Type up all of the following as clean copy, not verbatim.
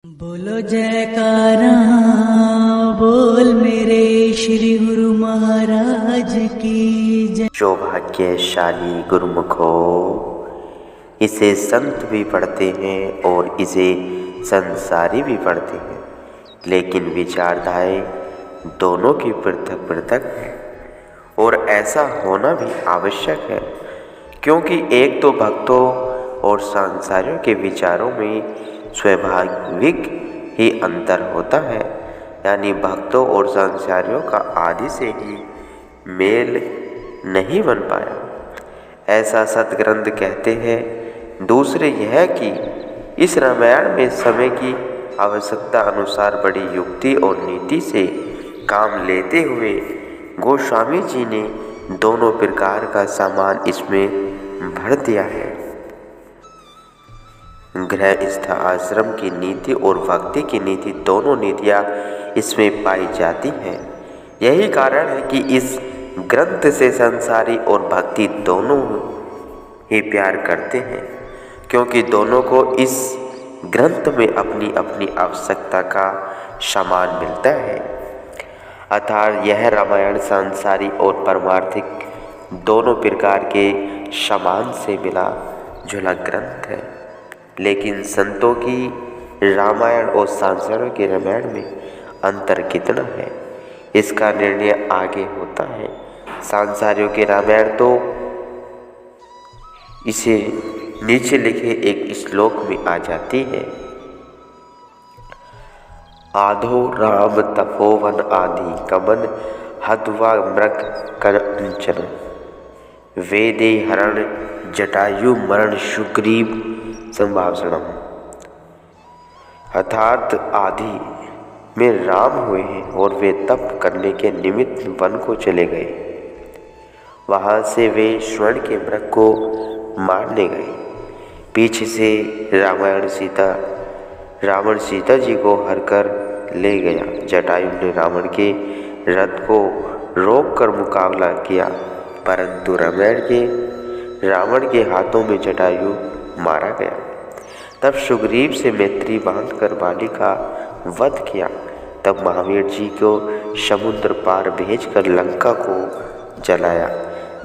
बोलो जयकारा बोल मेरे श्री गुरु महाराज की जय। जो भाग्यशाली गुरुमुख हो, इसे संत भी पढ़ते हैं और इसे संसारी भी पढ़ते हैं, लेकिन विचारधाराएं दोनों की पृथक पृथक है और ऐसा होना भी आवश्यक है, क्योंकि एक तो भक्तों और संसारियों के विचारों में स्वाभाविक ही अंतर होता है, यानी भक्तों और संसारियों का आदि से ही मेल नहीं बन पाया, ऐसा सतग्रंथ कहते हैं। दूसरे यह कि इस रामायण में समय की आवश्यकता अनुसार बड़ी युक्ति और नीति से काम लेते हुए गोस्वामी जी ने दोनों प्रकार का सामान इसमें भर दिया है। गृहस्थ आश्रम की नीति और भक्ति की नीति, दोनों नीतियाँ इसमें पाई जाती हैं। यही कारण है कि इस ग्रंथ से संसारी और भक्ति दोनों ही प्यार करते हैं, क्योंकि दोनों को इस ग्रंथ में अपनी अपनी आवश्यकता का सामान मिलता है। अर्थात यह रामायण सांसारिक और पारमार्थिक दोनों प्रकार के सामान से मिला जुला ग्रंथ है। लेकिन संतों की रामायण और सांसारियों के रामायण में अंतर कितना है, इसका निर्णय आगे होता है। सांसारियों के रामायण तो इसे नीचे लिखे एक श्लोक में आ जाती है। आधो राम तपोवन आदि कमन हत्वा मृग कंचन वेदे हरण जटायु मरण सुग्रीव संभाषणम। अर्थात आदि में राम हुए हैं और वे तप करने के निमित्त वन को चले गए। वहाँ से वे स्वर्ण के मृग को मारने गए। पीछे से रावण सीता जी को हरकर ले गया। जटायु ने रावण के रथ को रोककर मुकाबला किया, परंतु रावण के हाथों में जटायु मारा गया। तब सुग्रीव से मैत्री बांधकर बाली का वध किया। तब महावीर जी को समुद्र पार भेजकर लंका को जलाया।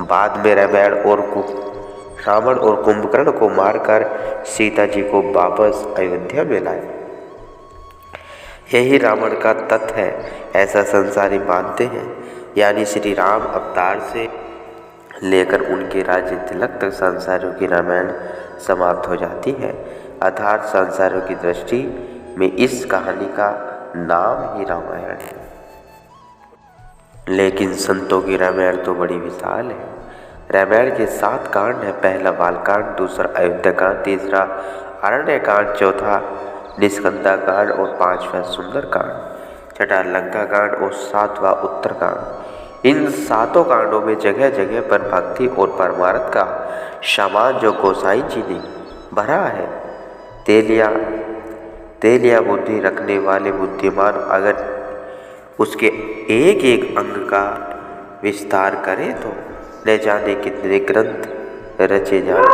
बाद में रावण और कुंभकर्ण को मारकर सीता जी को वापस अयोध्या में लाया। यही रावण का तत्व है, ऐसा संसारी मानते हैं। यानी श्री राम अवतार से लेकर उनके राज्य तिलक तक संसारियों की रामायण समाप्त हो जाती है। अर्थात संसारियों की दृष्टि में इस कहानी का नाम ही रामायण है। लेकिन संतों की रामायण तो बड़ी विशाल है। रामायण के 7 कांड है। पहला बालकांड, दूसरा अयोध्या कांड, तीसरा अरण्य कांड, चौथा निष्कंदा कांड और 5वां सुंदर कांड, छठा लंका कांड और 7वां उत्तर कांड। इन 7 कांडों में जगह जगह पर भक्ति और परमार्थ का सामान जो गोसाई जी ने भरा है। तेलिया बुद्धि रखने वाले बुद्धिमान अगर उसके एक एक अंग का विस्तार करे तो न जाने कितने ग्रंथ रचे जाए।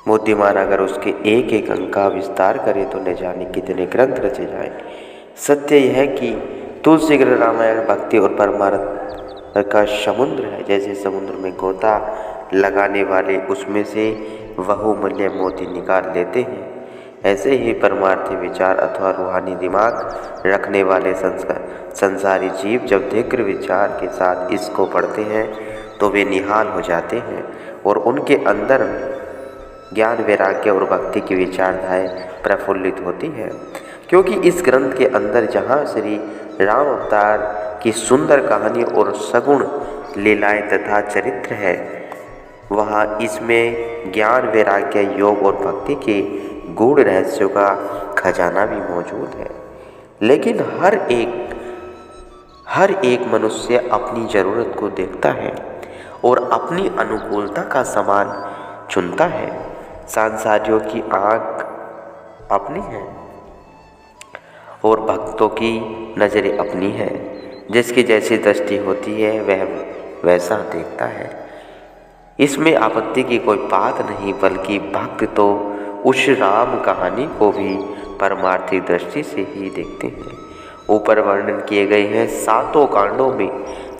बुद्धिमान अगर उसके एक एक अंग का विस्तार करे तो न जाने कितने ग्रंथ रचे जाए। सत्य यह है कि तुलसी ग्रंथ रामायण भक्ति और परमार्थ का समुद्र है। जैसे समुद्र में गोता लगाने वाले उसमें से बहुमूल्य मोती निकाल लेते हैं, ऐसे ही परमार्थी विचार अथवा रूहानी दिमाग रखने वाले संसारी जीव जब दीर्घ विचार के साथ इसको पढ़ते हैं तो वे निहाल हो जाते हैं और उनके अंदर ज्ञान, वैराग्य और भक्ति की विचारधाराएं प्रफुल्लित होती है। क्योंकि इस ग्रंथ के अंदर जहाँ श्री राम अवतार की सुंदर कहानी और सगुण लीलाएं तथा चरित्र है, वहाँ इसमें ज्ञान, वैराग्य, योग और भक्ति के गूढ़ रहस्यों का खजाना भी मौजूद है। लेकिन हर एक मनुष्य अपनी ज़रूरत को देखता है और अपनी अनुकूलता का सामान चुनता है। सांसारियों की आँख अपनी है और भक्तों की नज़रें अपनी है। जिसकी जैसी दृष्टि होती है वह वैसा देखता है। इसमें आपत्ति की कोई बात नहीं, बल्कि भक्त तो उस राम कहानी को भी परमार्थिक दृष्टि से ही देखते हैं। ऊपर वर्णन किए गए हैं सातों कांडों में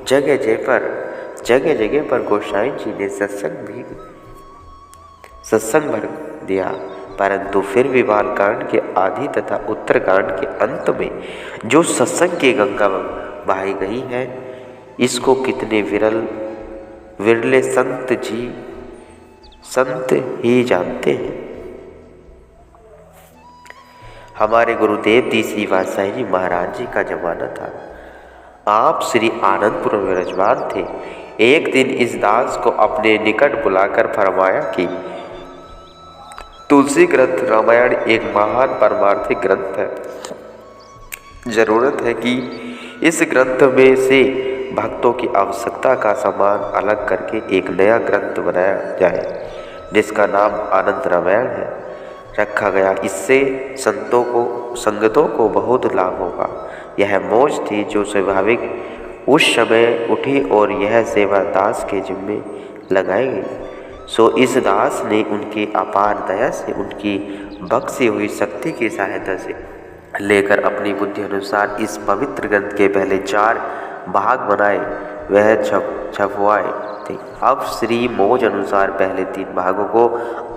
जगह जगह पर गोसाई जी ने सत्संग भर दिया, परंतु फिर भी बालकांड के आदि तथा उत्तरकांड के अंत में जो सत्संग की गंगा बहाई गई है, इसको कितने विरले संत ही जानते हैं। हमारे गुरुदेव तीसरी पातशाही जी महाराज जी का जमाना था। आप श्री आनंदपुर में विराजमान थे। एक दिन इस दास को अपने निकट बुलाकर फरमाया कि तुलसी ग्रंथ रामायण एक महान परमार्थिक ग्रंथ है। जरूरत है कि इस ग्रंथ में से भक्तों की आवश्यकता का सामान अलग करके एक नया ग्रंथ बनाया जाए, जिसका नाम आनंद रामायण है रखा गया। इससे संगतों को बहुत लाभ होगा। यह मौज थी जो स्वाभाविक उस समय उठी और यह सेवा दास के जिम्मे लगाई गई। सो इस दास ने उनकी अपार दया से उनकी बख्शी हुई शक्ति की सहायता से लेकर अपनी बुद्धि अनुसार इस पवित्र ग्रंथ के पहले 4 भाग बनाए वह छपवाए थे। अब श्री मौज अनुसार पहले 3 भागों को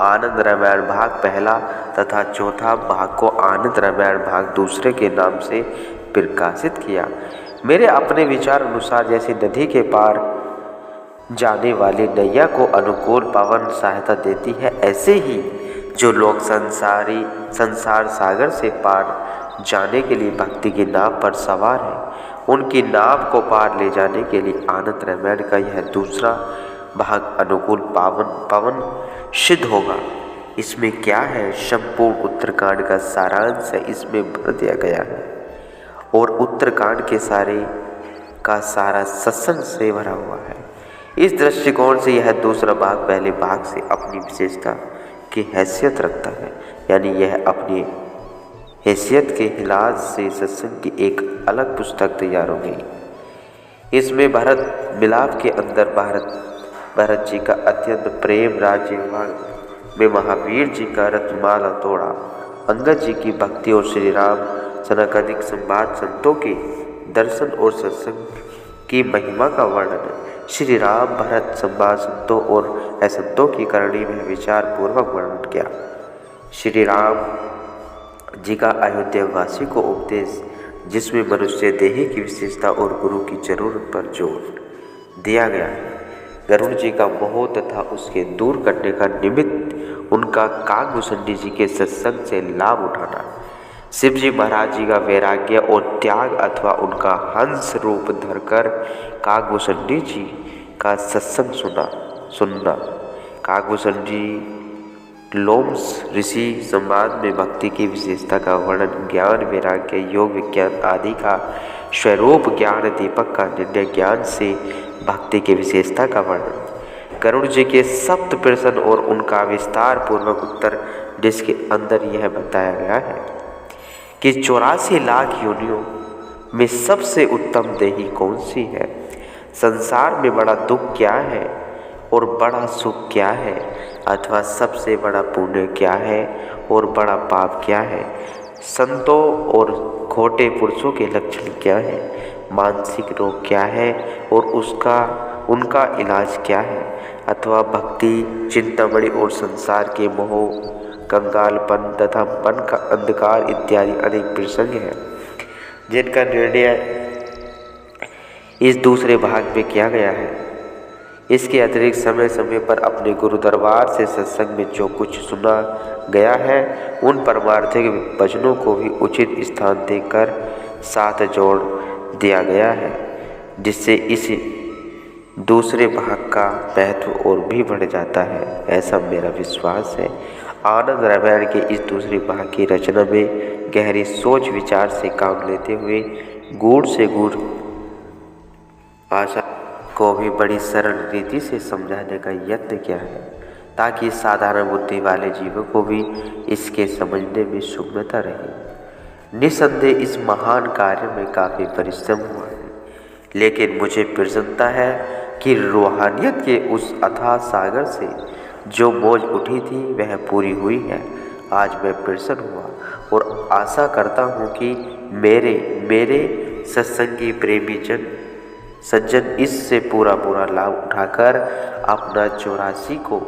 आनंद रामायण भाग पहला तथा चौथा भाग को आनंद रामायण भाग दूसरे के नाम से प्रकाशित किया। मेरे अपने विचार अनुसार जैसे नदी के पार जाने वाली नैया को अनुकूल पवन सहायता देती है, ऐसे ही जो लोग संसार सागर से पार जाने के लिए भक्ति की नाव पर सवार हैं, उनकी नाव को पार ले जाने के लिए आनंद रामायण का यह दूसरा भाग अनुकूल पवन सिद्ध होगा। इसमें क्या है, संपूर्ण उत्तरकांड का सारांश है इसमें भर दिया गया है और उत्तरकांड के सारा सत्संग से भरा हुआ है। इस दृष्टिकोण से यह दूसरा भाग पहले भाग से अपनी विशेषता की हैसियत रखता है, यानी यह अपनी हैसियत के हिलाज से सत्संग की एक अलग पुस्तक तैयार हो गई। इसमें भरत मिलाप के अंदर भरत जी का अत्यंत प्रेम राज्य में महावीर जी का रत्नमाला तोड़ा, अंगद जी की भक्ति और श्री राम सनकादिक संवाद, संतों के दर्शन और सत्संग की महिमा का वर्णन, श्री राम भरत संवाद, संतों और असंतों की करणी में विचार पूर्वक वर्णन किया। श्री राम जी का अयोध्या वासी को उपदेश, जिसमें मनुष्य देही की विशेषता और गुरु की जरूरत पर जोर दिया गया है। गरुड़ जी का मोह तथा उसके दूर करने का निमित्त उनका काकभूषणी जी के सत्संग से लाभ उठाना, शिव जी महाराज जी का वैराग्य और त्याग अथवा उनका हंस रूप धरकर काकभूषणी जी का सत्संग सुनना, काकभूषणी लोम्स ऋषि संवाद में भक्ति की विशेषता का वर्णन, ज्ञान वैराग्य योग विज्ञान आदि का स्वरूप ज्ञान दीपक का निर्णय ज्ञान से भक्ति की विशेषता का वर्णन, गरुड़ जी के सप्त प्रश्न और उनका विस्तार पूर्वक उत्तर, जिसके अंदर यह बताया गया है कि 84 लाख योनियों में सबसे उत्तम देही कौन सी है, संसार में बड़ा दुख क्या है और बड़ा सुख क्या है, अथवा सबसे बड़ा पुण्य क्या है और बड़ा पाप क्या है, संतों और खोटे पुरुषों के लक्षण क्या है, मानसिक रोग क्या है और उनका इलाज क्या है, अथवा भक्ति, चिंतामणि और संसार के मोह, कंगालपन तथा मन का अंधकार इत्यादि अनेक प्रसंग हैं, जिनका निर्णय इस दूसरे भाग में किया गया है। इसके अतिरिक्त समय समय पर अपने गुरु दरबार से सत्संग में जो कुछ सुना गया है, उन परमार्थिक वचनों को भी उचित स्थान देकर साथ जोड़ दिया गया है, जिससे इस दूसरे भाग का महत्व और भी बढ़ जाता है, ऐसा मेरा विश्वास है। आनंद रामायण के इस दूसरे भाग की रचना में गहरी सोच विचार से काम लेते हुए गूढ़ से गूढ़ आशा को भी बड़ी सरल रीति से समझाने का यत्न किया है, ताकि साधारण बुद्धि वाले जीवों को भी इसके समझने में सुगमता रहे। निस्संदेह इस महान कार्य में काफ़ी परिश्रम हुआ है, लेकिन मुझे प्रसन्नता है कि रूहानियत के उस अथाह सागर से जो मौज उठी थी वह पूरी हुई है। आज मैं प्रसन्न हुआ और आशा करता हूँ कि मेरे सत्संगी प्रेमी सज्जन इससे पूरा लाभ उठाकर अपना 84 को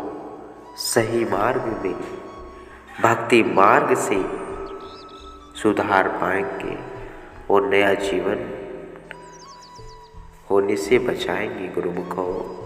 सही मार्ग में भक्ति मार्ग से सुधार पाएंगे और नया जीवन होने से बचाएंगे। गुरुमुखो।